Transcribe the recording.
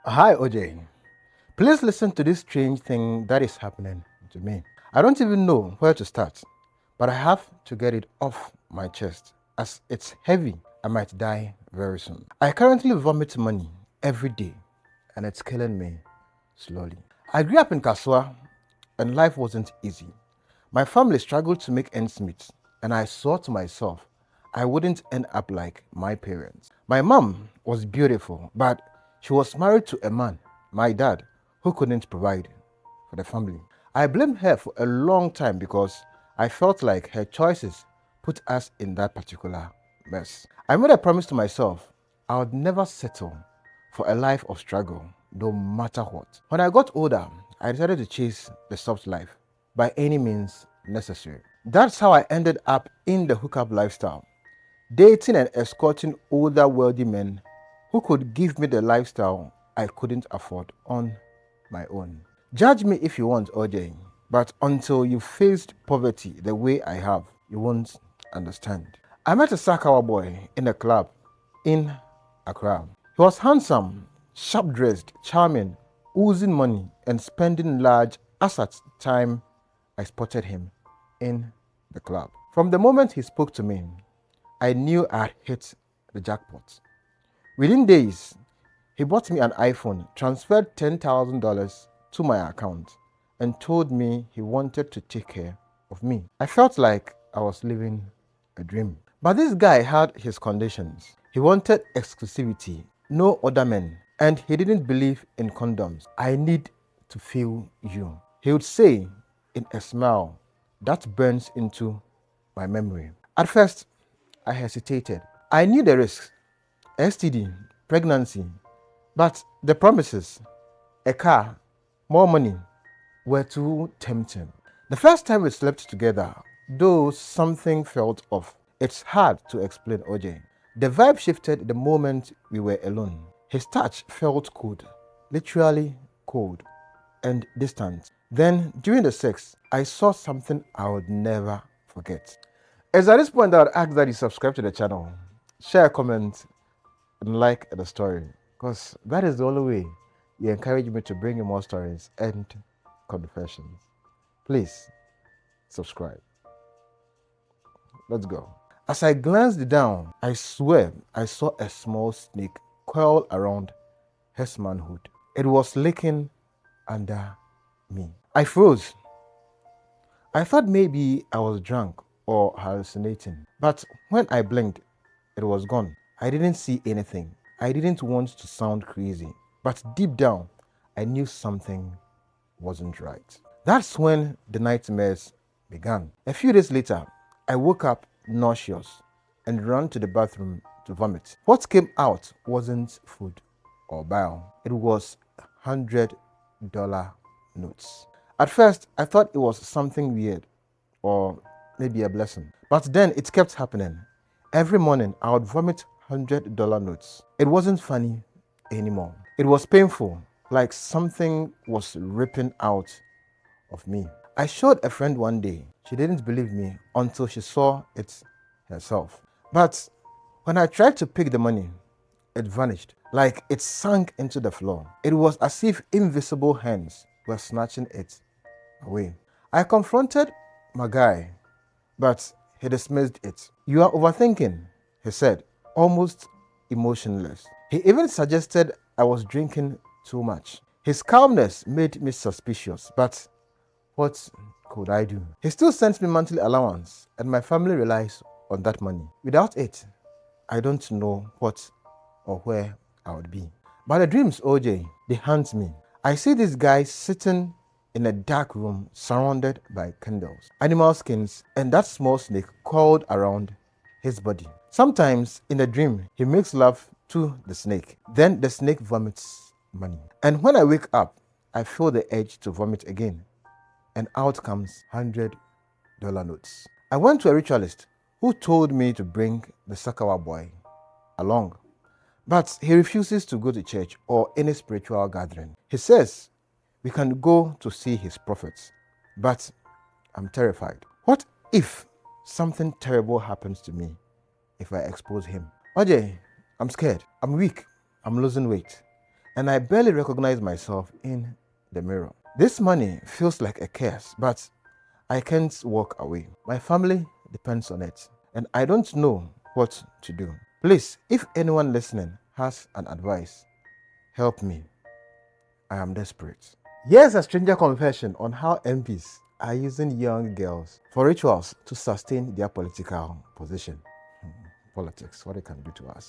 Hi, OJ. Please listen to this strange thing that is happening to me. I don't even know where to start, but I have to get it off my chest as it's heavy. I might die very soon. I currently vomit money every day, and it's killing me slowly. I grew up in Kaswa, and life wasn't easy. My family struggled to make ends meet, and I swore to myself I wouldn't end up like my parents. My mom was beautiful, but she was married to a man, my dad, who couldn't provide for the family. I blamed her for a long time because I felt like her choices put us in that particular mess. I made a promise to myself I would never settle for a life of struggle, no matter what. When I got older, I decided to chase the soft life by any means necessary. That's how I ended up in the hookup lifestyle, dating and escorting older wealthy men who could give me the lifestyle I couldn't afford on my own. Judge me if you want, OJ, but until you faced poverty the way I have, you won't understand. I met a Sakawa boy in a club in Accra. He was handsome, sharp dressed, charming, oozing money, and spending large as at time I spotted him in the club. From the moment he spoke to me, I knew I had hit the jackpot. Within days, he bought me an iPhone, transferred $10,000 to my account, and told me he wanted to take care of me. I felt like I was living a dream. But this guy had his conditions. He wanted exclusivity, no other men, and he didn't believe in condoms. I need to feel you, he would say in a smile that burns into my memory. At first, I hesitated. I knew the risks: STD, pregnancy, but the promises, a car, more money, were too tempting. The first time we slept together, though something felt off, it's hard to explain, OJ. The vibe shifted the moment we were alone. His touch felt cold, literally cold and distant. Then, during the sex, I saw something I would never forget. It's at this point that I would ask that you subscribe to the channel, share a comment, and like the story, because that is the only way you encourage me to bring you more stories and confessions. Please subscribe. Let's go. As I glanced down, I swear I saw a small snake coil around his manhood. It was licking under me. I froze. I thought maybe I was drunk or hallucinating. But when I blinked, it was gone. I didn't see anything. I didn't want to sound crazy. But deep down, I knew something wasn't right. That's when the nightmares began. A few days later, I woke up nauseous and ran to the bathroom to vomit. What came out wasn't food or bile. It was $100 notes. At first, I thought it was something weird or maybe a blessing. But then it kept happening. Every morning, I would vomit $100 notes. It wasn't funny anymore. It was painful, like something was ripping out of me. I showed a friend one day. She didn't believe me until she saw it herself. But when I tried to pick the money, it vanished, like it sank into the floor. It was as if invisible hands were snatching it away. I confronted my guy, but he dismissed it. "You are overthinking," he said, almost emotionless. He even suggested I was drinking too much. His calmness made me suspicious, but what could I do? He still sent me monthly allowance, and my family relies on that money. Without it, I don't know what or where I would be. But the dreams, OJ, they haunt me. I see this guy sitting in a dark room surrounded by candles, animal skins, and that small snake coiled around his body. Sometimes in a dream, he makes love to the snake. Then the snake vomits money. And when I wake up, I feel the urge to vomit again. And out comes $100 notes. I went to a ritualist who told me to bring the Sakawa boy along. But he refuses to go to church or any spiritual gathering. He says we can go to see his prophets. But I'm terrified. What if something terrible happens to me if I expose him? OJ, I'm scared. I'm weak. I'm losing weight. and I barely recognize myself in the mirror. This money feels like a curse, but I can't walk away. My family depends on it, and I don't know what to do. Please, if anyone listening has an advice, help me. I am desperate. Here's a stranger confession on how MPs are using young girls for rituals to sustain their political position. Politics, what it can do to us.